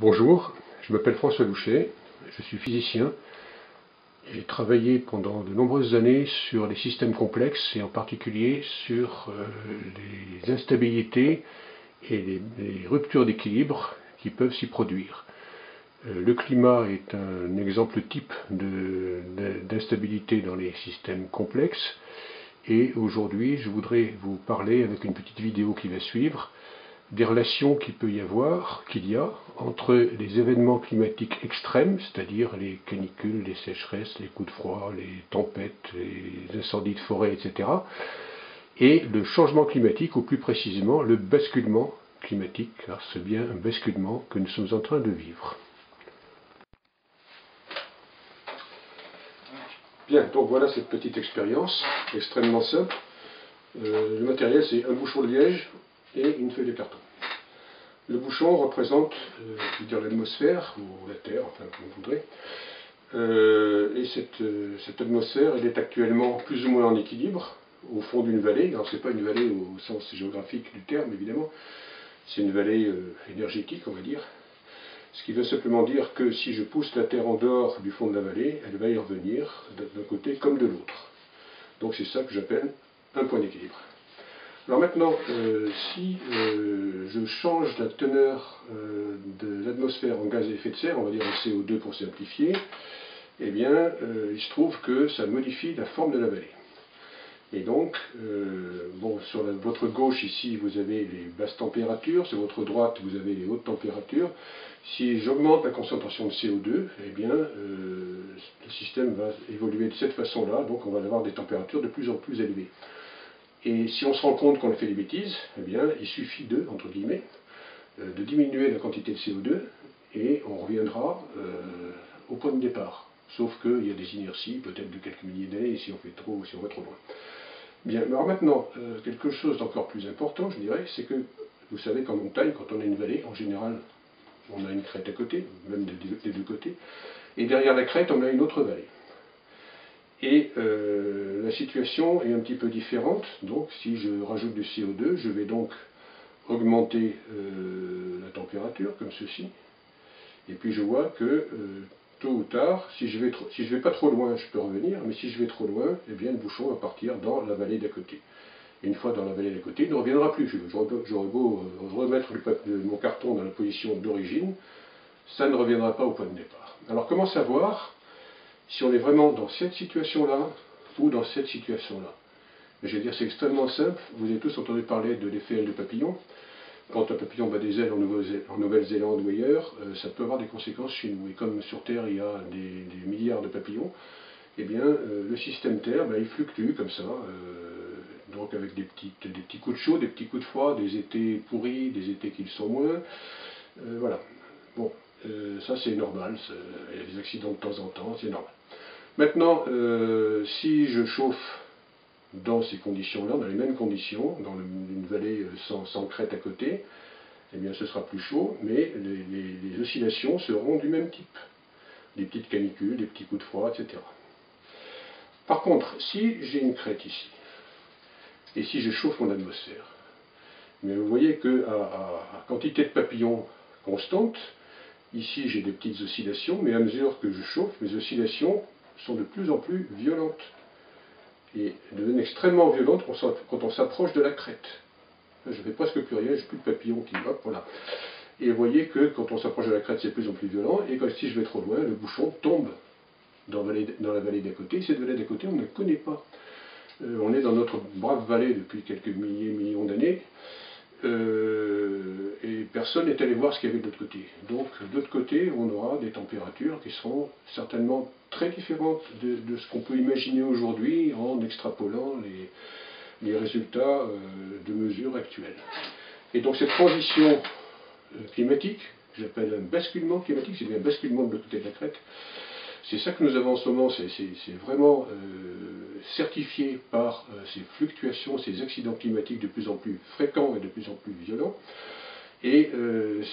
Bonjour, je m'appelle François Louchet, je suis physicien. J'ai travaillé pendant de nombreuses années sur les systèmes complexes et en particulier sur les instabilités et les ruptures d'équilibre qui peuvent s'y produire. Le climat est un exemple type d'instabilité dans les systèmes complexes et aujourd'hui je voudrais vous parler avec une petite vidéo qui va suivre des relations qu'il y a entre les événements climatiques extrêmes, c'est-à-dire les canicules, les sécheresses, les coups de froid, les tempêtes, les incendies de forêt, etc., et le changement climatique, ou plus précisément le basculement climatique, car c'est bien un basculement que nous sommes en train de vivre. Bien, donc voilà cette petite expérience, extrêmement simple. Le matériel, c'est un bouchon de liège et une feuille de carton. Le bouchon représente l'atmosphère, ou la Terre, enfin comme vous voudrez. Et cette atmosphère, elle est actuellement plus ou moins en équilibre, au fond d'une vallée. Alors c'est pas une vallée au sens géographique du terme, évidemment, c'est une vallée énergétique, on va dire. Ce qui veut simplement dire que si je pousse la Terre en dehors du fond de la vallée, elle va y revenir d'un côté comme de l'autre. Donc c'est ça que j'appelle un point d'équilibre. Alors maintenant, si je change la teneur de l'atmosphère en gaz à effet de serre, on va dire en CO2 pour simplifier, eh bien, il se trouve que ça modifie la forme de la vallée. Et donc, sur votre gauche ici, vous avez les basses températures, sur votre droite, vous avez les hautes températures. Si j'augmente la concentration de CO2, eh bien, le système va évoluer de cette façon-là, donc on va avoir des températures de plus en plus élevées. Et si on se rend compte qu'on a fait des bêtises, eh bien, il suffit entre guillemets, de diminuer la quantité de CO2 et on reviendra au point de départ. Sauf qu'il y a des inerties, peut-être de quelques milliers d'années, si on fait trop ou si on va trop loin. Bien, alors maintenant, quelque chose d'encore plus important, je dirais, c'est que vous savez qu'en montagne, quand on a une vallée, en général, on a une crête à côté, même des deux côtés, et derrière la crête, on a une autre vallée. Et la situation est un petit peu différente, donc si je rajoute du CO2, je vais donc augmenter la température, comme ceci, et puis je vois que tôt ou tard, si je vais pas trop loin, je peux revenir, mais si je vais trop loin, eh bien le bouchon va partir dans la vallée d'à côté. Et une fois dans la vallée d'à côté, il ne reviendra plus. J'aurais beau remettre mon carton dans la position d'origine, ça ne reviendra pas au point de départ. Alors comment savoir si on est vraiment dans cette situation-là ou dans cette situation-là? Je vais dire, c'est extrêmement simple. Vous avez tous entendu parler de l'effet aile de papillon. Quand un papillon bat des ailes en Nouvelle-Zélande ou ailleurs, ça peut avoir des conséquences chez nous. Et comme sur Terre, il y a des milliards de papillons, eh bien, le système Terre, il fluctue comme ça, donc avec des petits coups de chaud, des petits coups de froid, des étés pourris, des étés qui le sont moins. Voilà. Bon, ça c'est normal, il y a des accidents de temps en temps, c'est normal. Maintenant, si je chauffe dans ces conditions-là, dans les mêmes conditions, dans une vallée sans crête à côté, eh bien ce sera plus chaud, mais les oscillations seront du même type. Des petites canicules, des petits coups de froid, etc. Par contre, si j'ai une crête ici, et si je chauffe mon atmosphère, mais vous voyez qu'à quantité de papillons constante, ici j'ai des petites oscillations, mais à mesure que je chauffe, mes oscillations sont de plus en plus violentes. Et deviennent extrêmement violentes quand on s'approche de la crête. Je ne fais presque plus rien, j'ai plus de papillons qui hop, voilà. Et vous voyez que quand on s'approche de la crête, c'est de plus en plus violent, et si je vais trop loin, le bouchon tombe dans la vallée d'à côté. Cette vallée d'à côté, on ne la connaît pas. On est dans notre brave vallée depuis quelques millions d'années, et personne n'est allé voir ce qu'il y avait de l'autre côté. Donc de l'autre côté, on aura des températures qui seront certainement très différentes de ce qu'on peut imaginer aujourd'hui en extrapolant les résultats de mesures actuelles. Et donc cette transition climatique, j'appelle un basculement climatique, c'est bien un basculement de l'autre côté de la crête, c'est ça que nous avons en ce moment, c'est vraiment certifié par ces fluctuations, ces accidents climatiques de plus en plus fréquents et de plus en plus violents. Et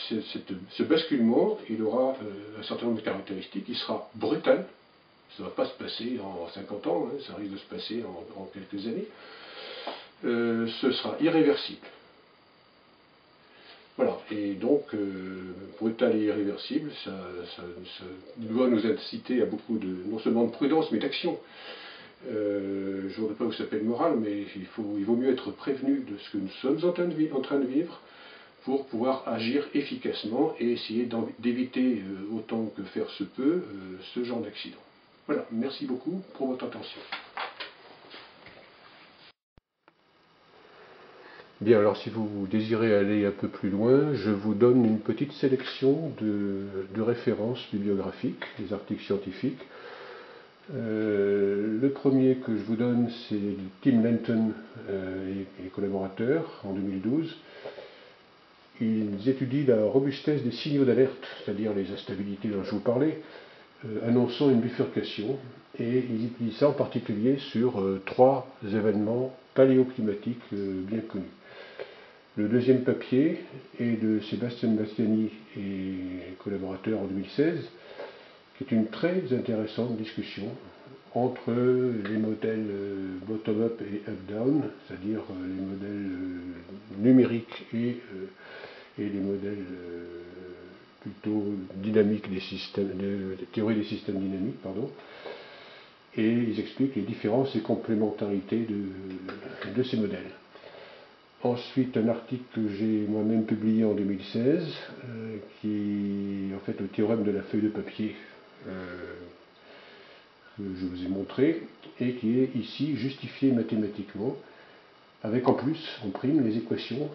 ce basculement, il aura un certain nombre de caractéristiques, il sera brutal, ça ne va pas se passer en 50 ans, hein, ça risque de se passer en quelques années. Ce sera irréversible. Voilà, et donc brutal et irréversible, ça doit nous inciter à beaucoup de, non seulement de prudence, mais d'action. Je ne voudrais pas vous s'appeler morale, mais il vaut mieux être prévenu de ce que nous sommes en train de vivre pour pouvoir agir efficacement et essayer d'éviter autant que faire se peut ce genre d'accident. Voilà, merci beaucoup pour votre attention. Bien, alors si vous désirez aller un peu plus loin, je vous donne une petite sélection de références bibliographiques, des articles scientifiques. Le premier que je vous donne, c'est Tim Lenton et collaborateurs en 2012. Ils étudient la robustesse des signaux d'alerte, c'est-à-dire les instabilités dont je vous parlais, annonçant une bifurcation, et ils utilisent ça en particulier sur 3 événements paléoclimatiques bien connus. Le deuxième papier est de Sébastien Bastiani et collaborateurs en 2016, qui est une très intéressante discussion entre les modèles bottom-up et up-down, c'est-à-dire les modèles numériques et les modèles plutôt dynamiques des systèmes, de théorie des systèmes dynamiques, pardon. Et ils expliquent les différences et complémentarités de ces modèles. Ensuite, un article que j'ai moi-même publié en 2016, qui est en fait le théorème de la feuille de papier que je vous ai montré, et qui est ici justifié mathématiquement, avec en plus, en prime, les équations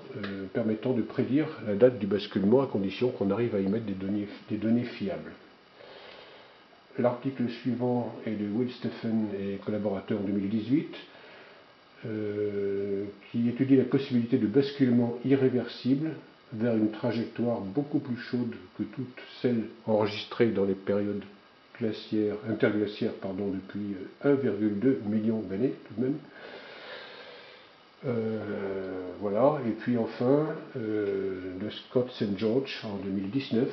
permettant de prédire la date du basculement à condition qu'on arrive à y mettre des données fiables. L'article suivant est de Will Stephen et collaborateurs en 2018, qui étudie la possibilité de basculement irréversible vers une trajectoire beaucoup plus chaude que toutes celles enregistrées dans les périodes interglaciaires depuis 1,2 million d'années tout de même. Voilà, et puis enfin de Scott St. George en 2019,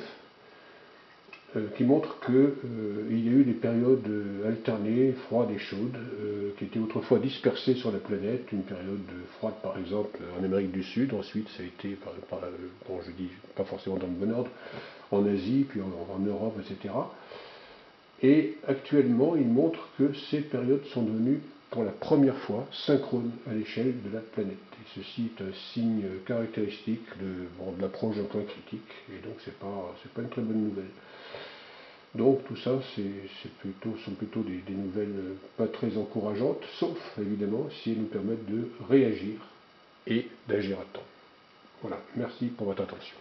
qui montre qu'il y a eu des périodes alternées, froides et chaudes, qui étaient autrefois dispersées sur la planète. Une période froide, par exemple, en Amérique du Sud, ensuite ça a été, bon, je dis pas forcément dans le bon ordre, en Asie, puis en Europe, etc. Et actuellement, il montre que ces périodes sont devenues, pour la première fois, synchrones à l'échelle de la planète. Et ceci est un signe caractéristique de l'approche d'un point critique, et donc c'est pas une très bonne nouvelle. Donc tout ça, sont plutôt des nouvelles pas très encourageantes, sauf évidemment si elles nous permettent de réagir et d'agir à temps. Voilà, merci pour votre attention.